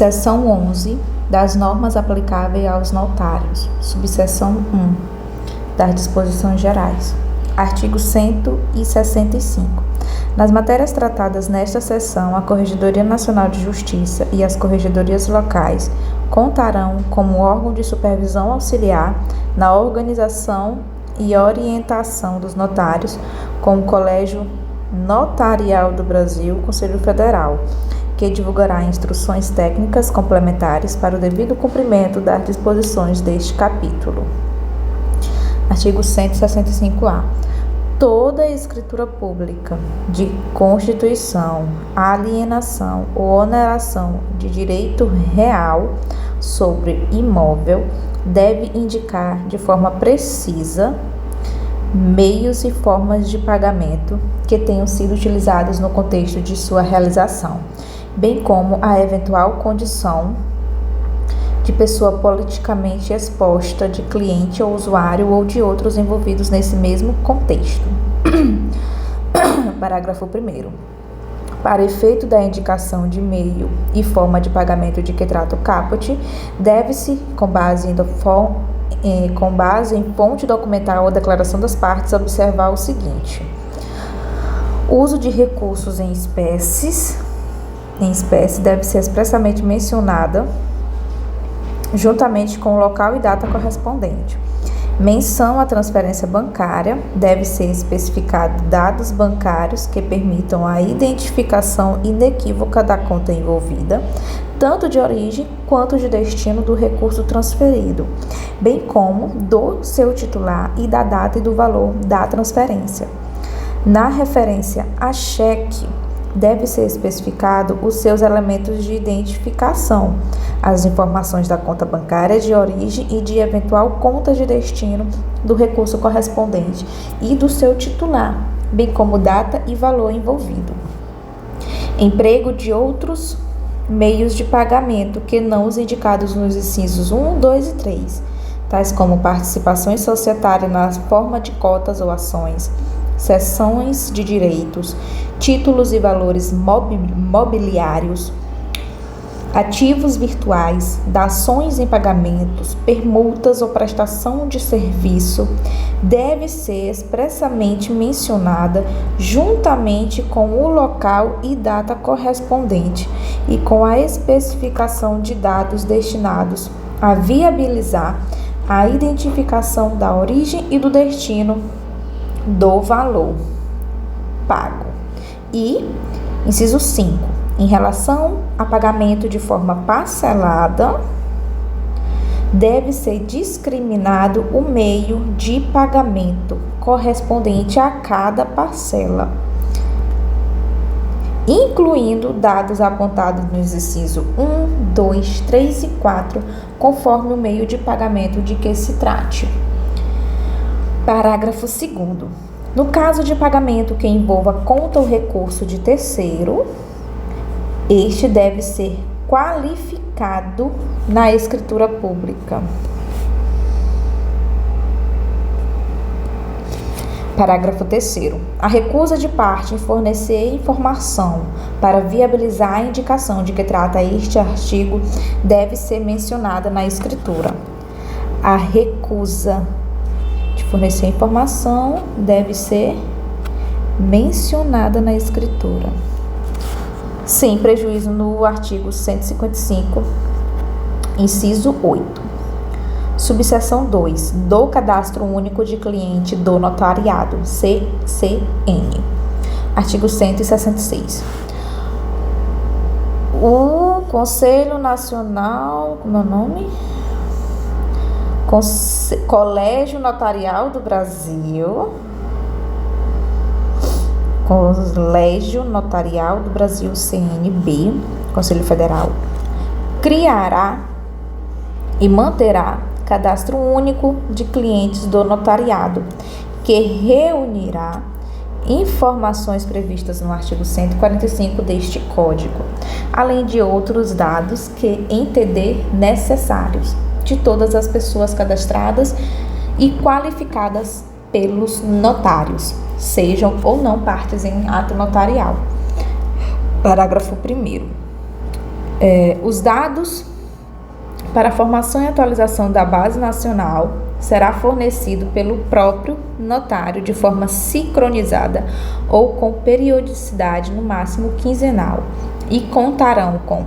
Seção 11 das normas aplicáveis aos notários. Subseção 1 das disposições gerais. Artigo 165. Nas matérias tratadas nesta seção, a Corregedoria Nacional de Justiça e as corregedorias locais contarão como órgão de supervisão auxiliar na organização e orientação dos notários com o Colégio Notarial do Brasil, Conselho Federal, que divulgará instruções técnicas complementares para o devido cumprimento das disposições deste capítulo. Artigo 165-A. Toda escritura pública de constituição, alienação ou oneração de direito real sobre imóvel deve indicar de forma precisa meios e formas de pagamento que tenham sido utilizados no contexto de sua realização, bem como a eventual condição de pessoa politicamente exposta, de cliente ou usuário ou de outros envolvidos nesse mesmo contexto. Parágrafo 1º. Para efeito da indicação de meio e forma de pagamento de que trata o caput, deve-se, com base em fonte documental ou declaração das partes, observar o seguinte: o uso de recursos em espécie deve ser expressamente mencionada juntamente com o local e data correspondente. Menção à transferência bancária, deve ser especificado dados bancários que permitam a identificação inequívoca da conta envolvida, tanto de origem quanto de destino do recurso transferido, bem como do seu titular e da data e do valor da transferência. Na referência a cheque, deve ser especificado os seus elementos de identificação, as informações da conta bancária de origem e de eventual conta de destino do recurso correspondente e do seu titular, bem como data e valor envolvido. Emprego de outros meios de pagamento que não os indicados nos incisos 1, 2 e 3, tais como participações societárias na forma de cotas ou ações, cessões de direitos, títulos e valores mobiliários, ativos virtuais, dações em pagamentos, permutas ou prestação de serviço, deve ser expressamente mencionada juntamente com o local e data correspondente e com a especificação de dados destinados a viabilizar a identificação da origem e do destino do valor pago. E, inciso 5, em relação a pagamento de forma parcelada, deve ser discriminado o meio de pagamento correspondente a cada parcela, incluindo dados apontados nos incisos 1, 2, 3 e 4, conforme o meio de pagamento de que se trate. Parágrafo 2º. No caso de pagamento que envolva conta ou recurso de terceiro, este deve ser qualificado na escritura pública. Parágrafo 3º. A recusa de parte em fornecer informação para viabilizar a indicação de que trata este artigo deve ser mencionada na escritura. A recusa de fornecer informação deve ser mencionada na escritura, sem prejuízo no artigo 155, inciso 8. Subseção 2, do Cadastro Único de Cliente do Notariado, CCN. Artigo 166. O Conselho Nacional, como é o nome? Colégio Notarial do Brasil, Colégio Notarial do Brasil, CNB, Conselho Federal, criará e manterá cadastro único de clientes do notariado, que reunirá informações previstas no artigo 145 deste Código, além de outros dados que entender necessários de todas as pessoas cadastradas e qualificadas pelos notários, sejam ou não partes em ato notarial. Parágrafo 1º. Os dados para a formação e atualização da base nacional será fornecido pelo próprio notário de forma sincronizada ou com periodicidade no máximo quinzenal e contarão com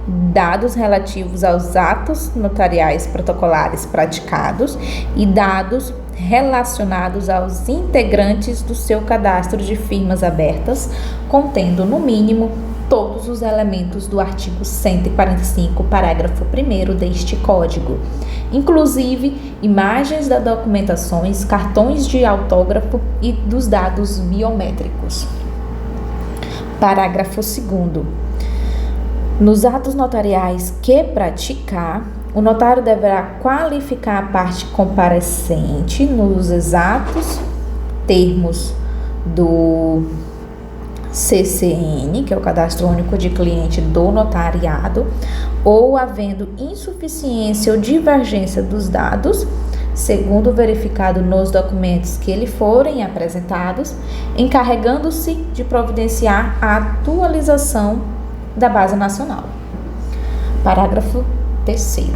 dados relativos aos atos notariais protocolares praticados e dados relacionados aos integrantes do seu cadastro de firmas abertas, contendo no mínimo todos os elementos do artigo 145, parágrafo 1º deste Código, inclusive imagens das documentações, cartões de autógrafo e dos dados biométricos. Parágrafo 2º. Nos atos notariais que praticar, o notário deverá qualificar a parte comparecente nos exatos termos do CCN, que é o Cadastro Único de Cliente do Notariado, ou havendo insuficiência ou divergência dos dados, segundo verificado nos documentos que lhe forem apresentados, encarregando-se de providenciar a atualização da base nacional. Parágrafo 3º.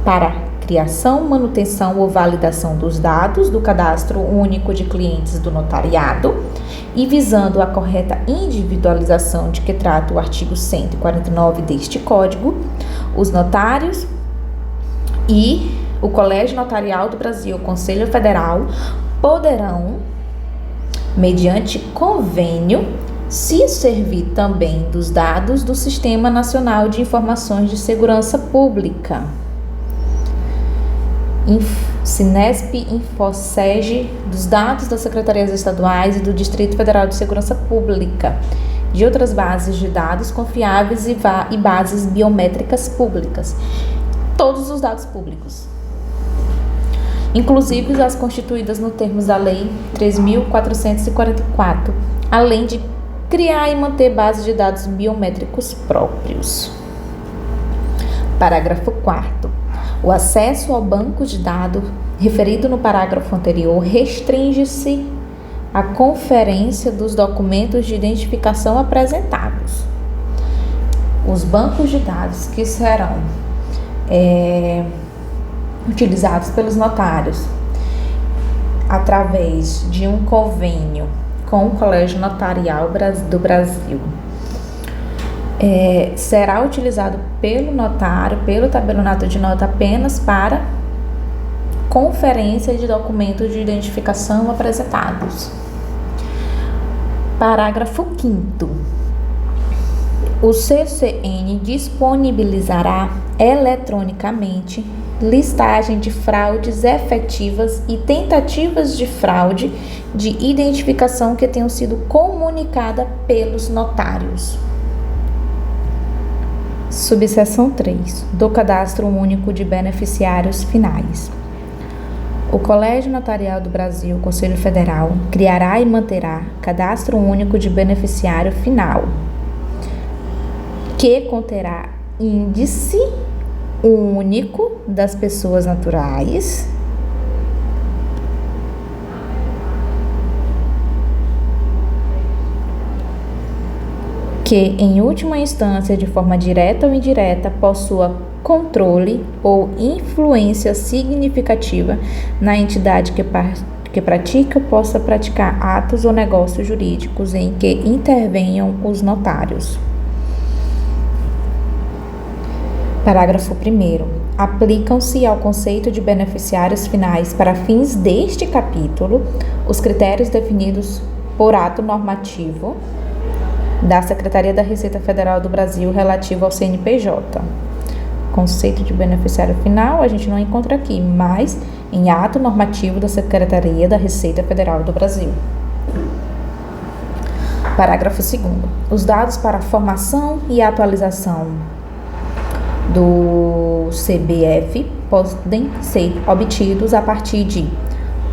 Para criação, manutenção ou validação dos dados do Cadastro Único de Clientes do Notariado e visando a correta individualização de que trata o artigo 149 deste Código, os notários e o Colégio Notarial do Brasil, o Conselho Federal, poderão, mediante convênio, se servir também dos dados do Sistema Nacional de Informações de Segurança Pública, Sinesp, Infoseg, dos dados das secretarias estaduais e do Distrito Federal de Segurança Pública, de outras bases de dados confiáveis e bases biométricas públicas, todos os dados públicos, inclusive as constituídas no termos da Lei 3.444, além de criar e manter bases de dados biométricos próprios. Parágrafo 4º. O acesso ao banco de dados referido no parágrafo anterior restringe-se à conferência dos documentos de identificação apresentados. Os bancos de dados que serão utilizados pelos notários através de um convênio com o Colégio Notarial do Brasil será utilizado pelo notário, pelo tabelionato de nota, apenas para conferência de documentos de identificação apresentados. Parágrafo 5º. O CCN disponibilizará eletronicamente listagem de fraudes efetivas e tentativas de fraude de identificação que tenham sido comunicada pelos notários. Subseção 3. Do Cadastro Único de Beneficiários Finais. O Colégio Notarial do Brasil, Conselho Federal, criará e manterá Cadastro Único de Beneficiário Final, que conterá índice único das pessoas naturais, que, em última instância, de forma direta ou indireta, possua controle ou influência significativa na entidade que pratica ou possa praticar atos ou negócios jurídicos em que intervenham os notários. Parágrafo 1º. Aplicam-se ao conceito de beneficiários finais para fins deste capítulo os critérios definidos por ato normativo da Secretaria da Receita Federal do Brasil relativo ao CNPJ. Conceito de beneficiário final a gente não encontra aqui, mas em ato normativo da Secretaria da Receita Federal do Brasil. Parágrafo 2º. Os dados para a formação e atualização do CBF podem ser obtidos a partir de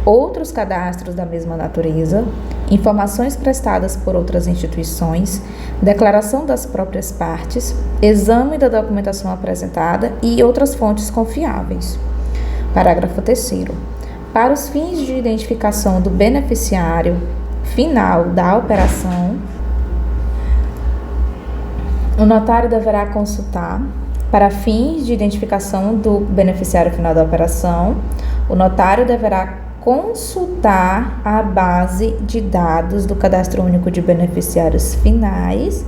outros cadastros da mesma natureza, informações prestadas por outras instituições, declaração das próprias partes, exame da documentação apresentada e outras fontes confiáveis. Parágrafo 3º. Para os fins de identificação do beneficiário final da operação, O notário deverá consultar, para fins de identificação do beneficiário final da operação, o notário deverá consultar a base de dados do Cadastro Único de Beneficiários Finais,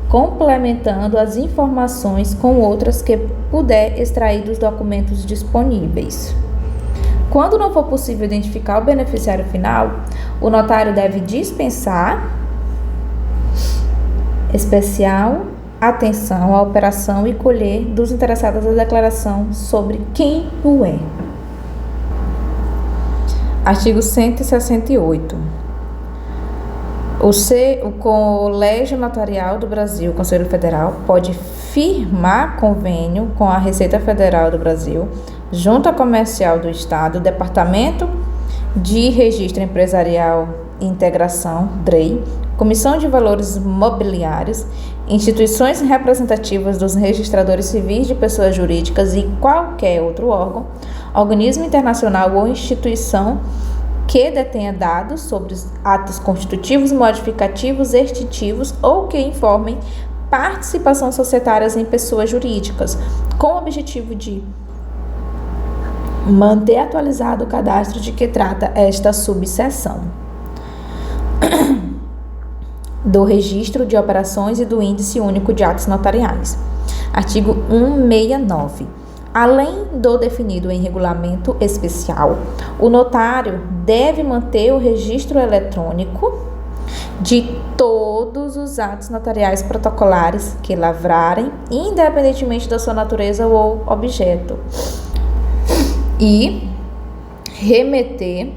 complementando as informações com outras que puder extrair dos documentos disponíveis. Quando não for possível identificar o beneficiário final, o notário deve dispensar especial atenção à operação e colher dos interessados a declaração sobre quem o é. Artigo 168. O Colégio Notarial do Brasil, Conselho Federal, pode firmar convênio com a Receita Federal do Brasil, Junta Comercial do Estado, Departamento de Registro Empresarial e Integração, DREI, Comissão de Valores Mobiliários, instituições representativas dos registradores civis de pessoas jurídicas e qualquer outro órgão, organismo internacional ou instituição que detenha dados sobre os atos constitutivos, modificativos, extintivos ou que informem participações societárias em pessoas jurídicas, com o objetivo de manter atualizado o cadastro de que trata esta subseção do Registro de Operações e do Índice Único de Atos Notariais. Artigo 169. Além do definido em regulamento especial, o notário deve manter o registro eletrônico de todos os atos notariais protocolares que lavrarem, independentemente da sua natureza ou objeto, e remeter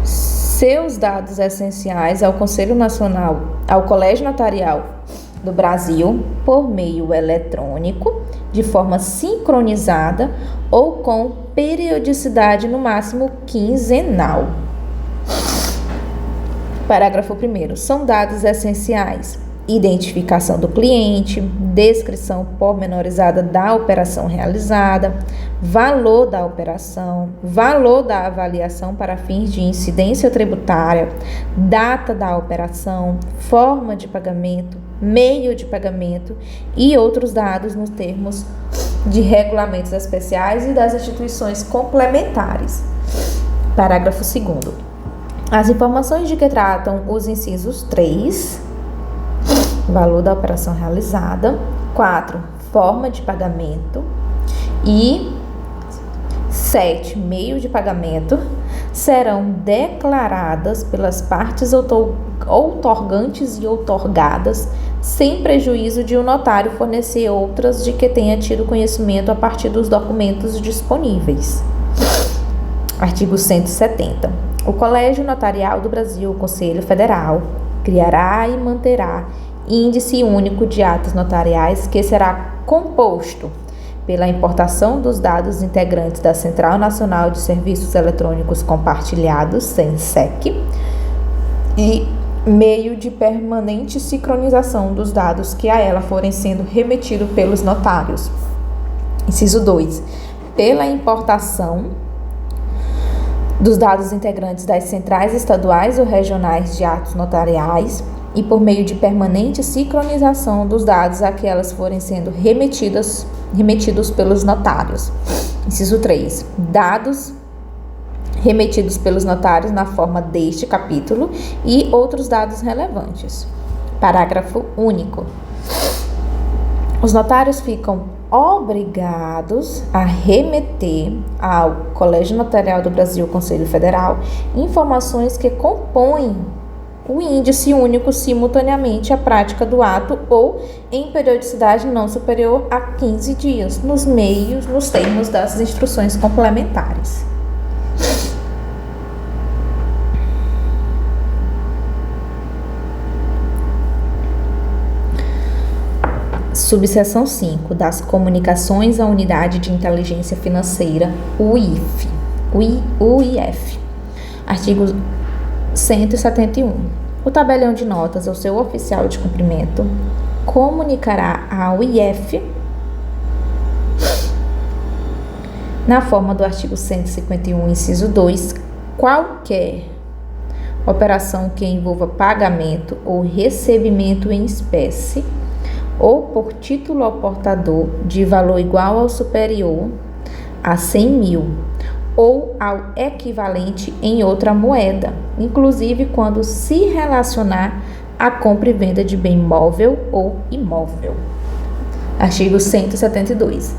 seus dados essenciais ao Conselho Nacional, ao Colégio Notarial do Brasil, por meio eletrônico, de forma sincronizada ou com periodicidade no máximo quinzenal. Parágrafo 1º. São dados essenciais: identificação do cliente, descrição pormenorizada da operação realizada, valor da operação, valor da avaliação para fins de incidência tributária, data da operação, forma de pagamento, meio de pagamento e outros dados nos termos de regulamentos especiais e das instituições complementares. Parágrafo 2º. As informações de que tratam os incisos 3, valor da operação realizada, 4, forma de pagamento e 7, meio de pagamento, serão declaradas pelas partes outorgantes e outorgadas, sem prejuízo de o notário fornecer outras de que tenha tido conhecimento a partir dos documentos disponíveis. Artigo 170. O Colégio Notarial do Brasil, Conselho Federal, criará e manterá Índice Único de Atos Notariais, que será composto pela importação dos dados integrantes da Central Nacional de Serviços Eletrônicos Compartilhados, SENSEC, e meio de permanente sincronização dos dados que a ela forem sendo remetidos pelos notários. Inciso 2. Pela importação dos dados integrantes das centrais estaduais ou regionais de atos notariais e por meio de permanente sincronização dos dados a que elas forem sendo remetidos pelos notários. Inciso 3. Dados remetidos pelos notários na forma deste capítulo e outros dados relevantes. Parágrafo único. Os notários ficam obrigados a remeter ao Colégio Notarial do Brasil, Conselho Federal, informações que compõem o índice único simultaneamente à prática do ato ou em periodicidade não superior a 15 dias, nos termos das instruções complementares. Subseção 5. Das comunicações à Unidade de Inteligência Financeira, UIF. Artigo 171. O tabelião de notas ou seu oficial de cumprimento comunicará à UIF, na forma do artigo 151, inciso 2, qualquer operação que envolva pagamento ou recebimento em espécie ou por título ao portador de valor igual ou superior a 100 mil, ou ao equivalente em outra moeda, inclusive quando se relacionar a compra e venda de bem móvel ou imóvel. Artigo 172.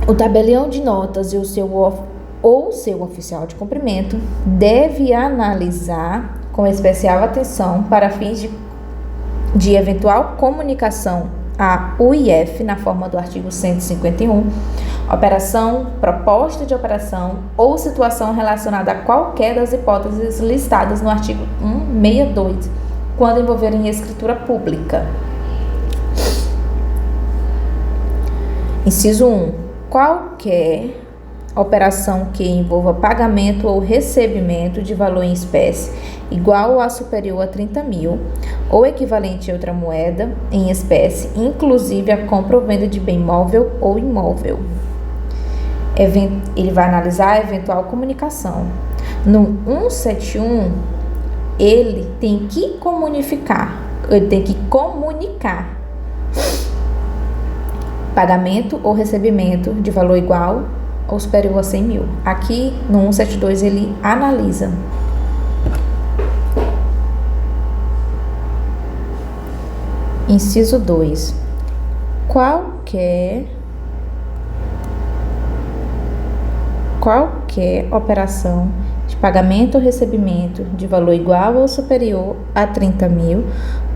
O tabelião de notas e o seu oficial de cumprimento deve analisar com especial atenção para fins de eventual comunicação à UIF na forma do artigo 151, operação, proposta de operação ou situação relacionada a qualquer das hipóteses listadas no artigo 162, quando envolverem escritura pública. Inciso 1. Qualquer operação que envolva pagamento ou recebimento de valor em espécie igual ou superior a 30 mil, ou equivalente a outra moeda em espécie, inclusive a compra ou venda de bem móvel ou imóvel. Ele vai analisar a eventual comunicação. No 171, ele tem que comunicar pagamento ou recebimento de valor igual ou superior a 100 mil. Aqui, no 172, ele analisa. Inciso 2. Qualquer operação de pagamento ou recebimento de valor igual ou superior a 30 mil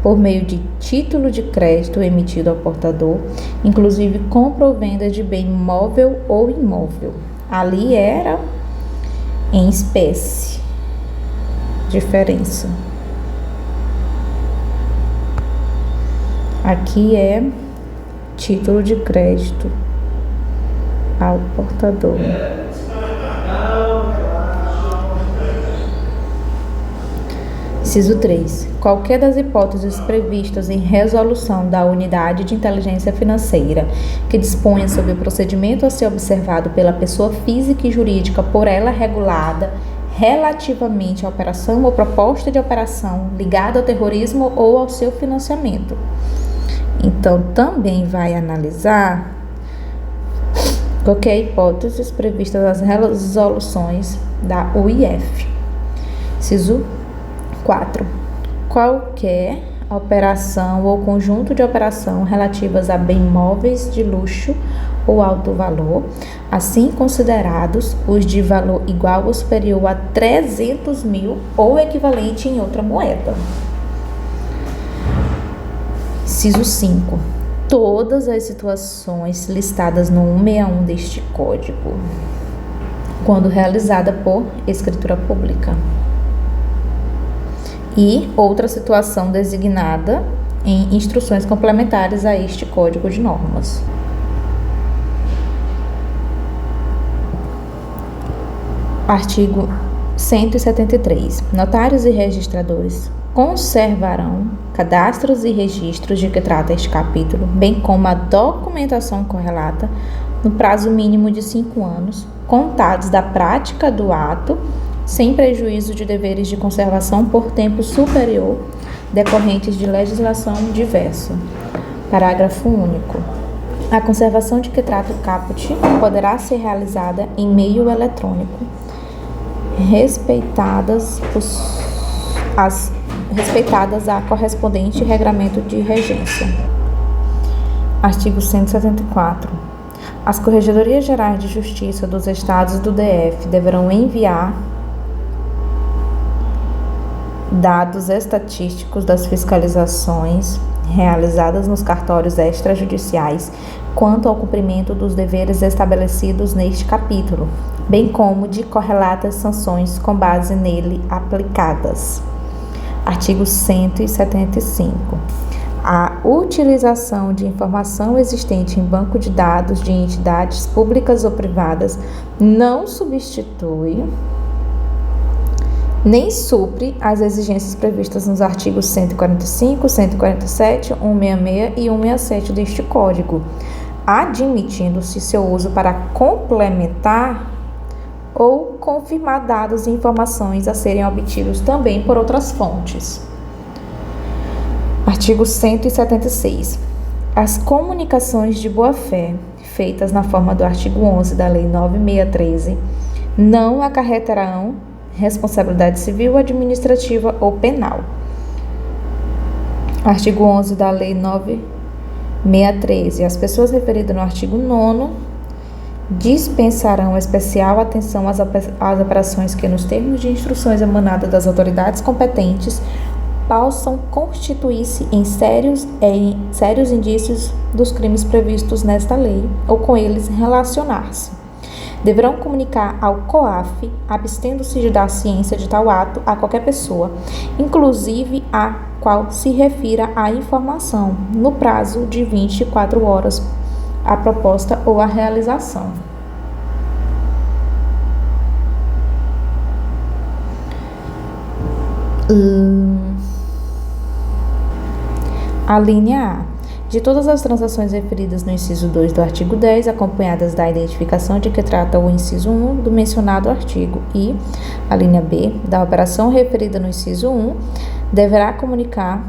por meio de título de crédito emitido ao portador, inclusive compra ou venda de bem móvel ou imóvel. Ali era em espécie. Diferença. Aqui é título de crédito ao portador. Inciso 3. Qualquer das hipóteses previstas em resolução da Unidade de Inteligência Financeira que disponha sobre o procedimento a ser observado pela pessoa física e jurídica por ela regulada relativamente à operação ou proposta de operação ligada ao terrorismo ou ao seu financiamento. Então, também vai analisar qualquer hipótese prevista nas resoluções da UIF. Inciso 4. Qualquer operação ou conjunto de operação relativas a bem móveis de luxo ou alto valor, assim considerados os de valor igual ou superior a 300 mil ou equivalente em outra moeda. Inciso 5. Todas as situações listadas no 161 deste Código, quando realizada por escritura pública. E outra situação designada em instruções complementares a este Código de Normas. Artigo 173. Notários e registradores conservarão cadastros e registros de que trata este capítulo, bem como a documentação correlata, no prazo mínimo de 5 anos, contados da prática do ato, sem prejuízo de deveres de conservação por tempo superior, decorrentes de legislação diversa. Parágrafo único. A conservação de que trata o caput poderá ser realizada em meio eletrônico, respeitadas a correspondente regramento de regência. Artigo 174. As Corregedorias Gerais de Justiça dos Estados do DF deverão enviar dados estatísticos das fiscalizações realizadas nos cartórios extrajudiciais quanto ao cumprimento dos deveres estabelecidos neste capítulo, bem como de correlatas sanções com base nele aplicadas. Artigo 175. A utilização de informação existente em banco de dados de entidades públicas ou privadas não substitui nem supre as exigências previstas nos artigos 145, 147, 166 e 167 deste Código, admitindo-se seu uso para complementar ou confirmar dados e informações a serem obtidos também por outras fontes. Artigo 176. As comunicações de boa-fé, feitas na forma do artigo 11 da Lei 9.613, não acarretarão responsabilidade civil, administrativa ou penal. Artigo 11 da Lei 9.613. As pessoas referidas no artigo 9º dispensarão especial atenção às operações que, nos termos de instruções emanadas das autoridades competentes, possam constituir-se em sérios indícios dos crimes previstos nesta lei ou com eles relacionar-se. Deverão comunicar ao COAF, abstendo-se de dar ciência de tal ato a qualquer pessoa, inclusive a qual se refira à informação, no prazo de 24 horas, a proposta ou a realização. A linha A. De todas as transações referidas no inciso 2 do artigo 10, acompanhadas da identificação de que trata o inciso 1 do mencionado artigo, e a linha B. Da operação referida no inciso 1,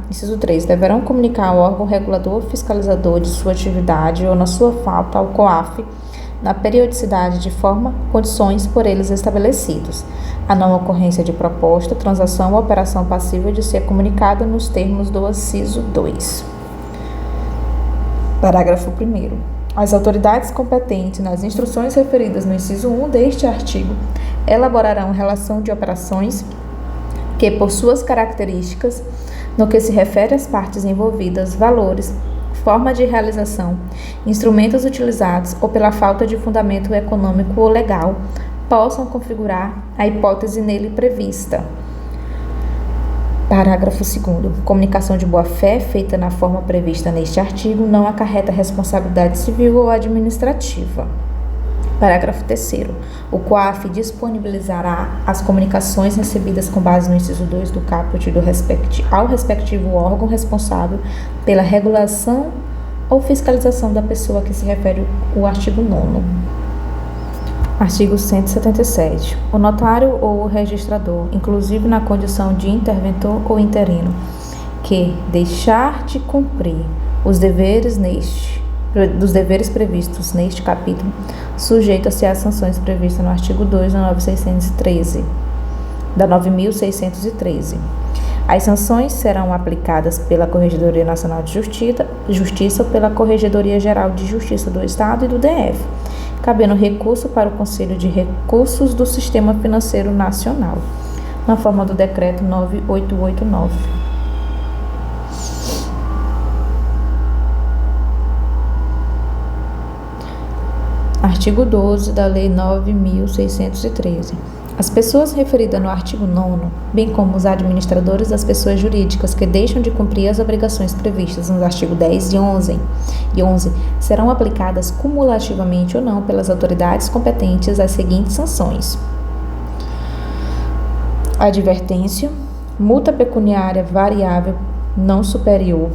inciso 3, deverão comunicar ao órgão regulador ou fiscalizador de sua atividade ou, na sua falta, ao COAF, na periodicidade de forma, condições por eles estabelecidos. A não ocorrência de proposta, transação ou operação passível de ser comunicada nos termos do inciso 2. Parágrafo 1º. As autoridades competentes nas instruções referidas no inciso 1 deste artigo elaborarão relação de operações que, por suas características, no que se refere às partes envolvidas, valores, forma de realização, instrumentos utilizados ou pela falta de fundamento econômico ou legal, possam configurar a hipótese nele prevista. Parágrafo 2º. Comunicação de boa-fé feita na forma prevista neste artigo não acarreta responsabilidade civil ou administrativa. Parágrafo 3º. O COAF disponibilizará as comunicações recebidas com base no inciso 2 do caput ao respectivo órgão responsável pela regulação ou fiscalização da pessoa a que se refere o artigo 9º. Artigo 177. O notário ou o registrador, inclusive na condição de interventor ou interino, que deixar de cumprir os deveres previstos neste capítulo, sujeita-se às sanções previstas no artigo 2 da 9.613. As sanções serão aplicadas pela Corregedoria Nacional de Justiça ou pela Corregedoria Geral de Justiça do Estado e do DF, cabendo recurso para o Conselho de Recursos do Sistema Financeiro Nacional, na forma do Decreto 9889. Artigo 12 da Lei 9.613. As pessoas referidas no artigo 9º, bem como os administradores das pessoas jurídicas que deixam de cumprir as obrigações previstas nos artigos 10 e 11, serão aplicadas cumulativamente ou não pelas autoridades competentes as seguintes sanções: advertência, multa pecuniária variável não superior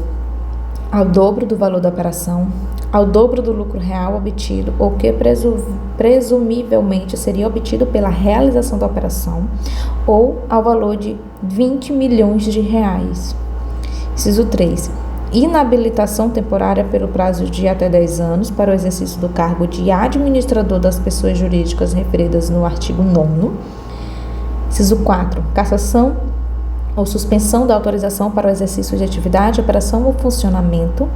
ao dobro do valor da operação, ao dobro do lucro real obtido ou que presumivelmente seria obtido pela realização da operação, ou ao valor de 20 milhões de reais. Inciso 3. Inabilitação temporária pelo prazo de até 10 anos para o exercício do cargo de administrador das pessoas jurídicas referidas no artigo 9º. Inciso 4. Cassação ou suspensão da autorização para o exercício de atividade, operação ou funcionamento.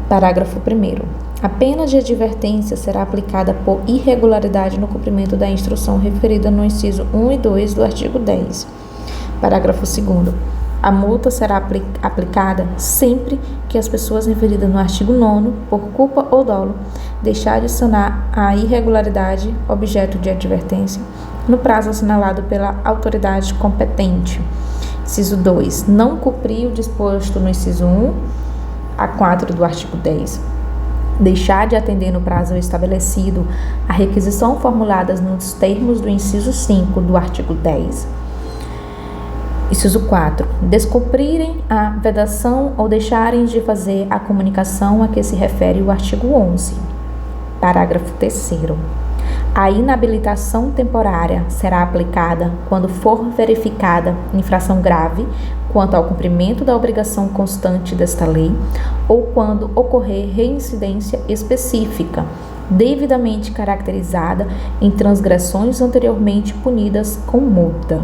Parágrafo 1º. A pena de advertência será aplicada por irregularidade no cumprimento da instrução referida no inciso 1 e 2 do artigo 10. Parágrafo 2º. A multa será aplicada sempre que as pessoas referidas no artigo 9º, por culpa ou dolo, deixar de sanar a irregularidade objeto de advertência no prazo assinalado pela autoridade competente. Inciso 2. Não cumprir o disposto no inciso 1 a 4 do artigo 10. Deixar de atender no prazo estabelecido a requisição formulada nos termos do inciso 5 do artigo 10. Inciso 4. Descumprirem a vedação ou deixarem de fazer a comunicação a que se refere o artigo 11. Parágrafo 3º. A inabilitação temporária será aplicada quando for verificada infração grave quanto ao cumprimento da obrigação constante desta lei ou quando ocorrer reincidência específica, devidamente caracterizada em transgressões anteriormente punidas com multa.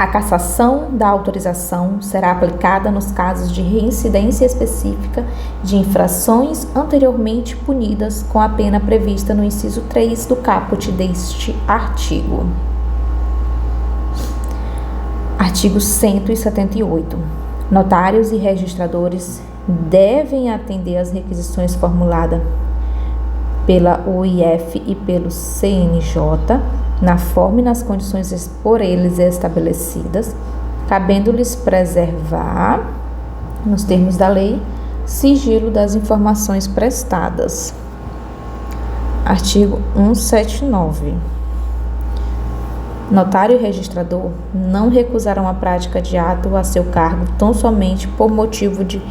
A cassação da autorização será aplicada nos casos de reincidência específica de infrações anteriormente punidas com a pena prevista no inciso 3 do caput deste artigo. Artigo 178. Notários e registradores devem atender às requisições formuladas pela UIF e pelo CNJ, na forma e nas condições por eles estabelecidas, cabendo-lhes preservar, nos termos da lei, sigilo das informações prestadas. Artigo 179. Notário e registrador não recusarão a prática de ato a seu cargo tão somente por motivo de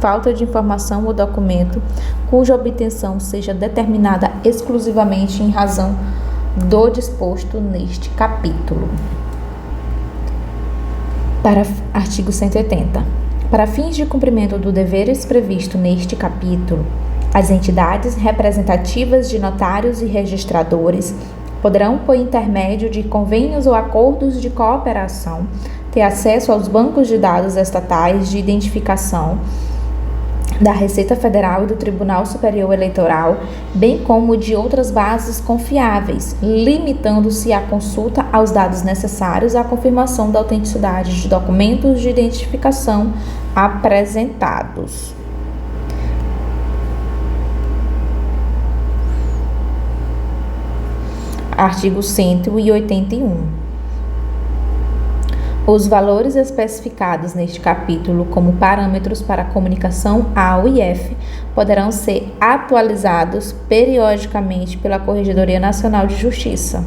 falta de informação ou documento cuja obtenção seja determinada exclusivamente em razão do disposto neste capítulo. Artigo 180. Para fins de cumprimento do deveres previsto neste capítulo, as entidades representativas de notários e registradores poderão, por intermédio de convênios ou acordos de cooperação, ter acesso aos bancos de dados estatais de identificação da Receita Federal e do Tribunal Superior Eleitoral, bem como de outras bases confiáveis, limitando-se a consulta aos dados necessários à confirmação da autenticidade de documentos de identificação apresentados. Artigo 181. Os valores especificados neste capítulo como parâmetros para a comunicação à UIF poderão ser atualizados periodicamente pela Corregedoria Nacional de Justiça.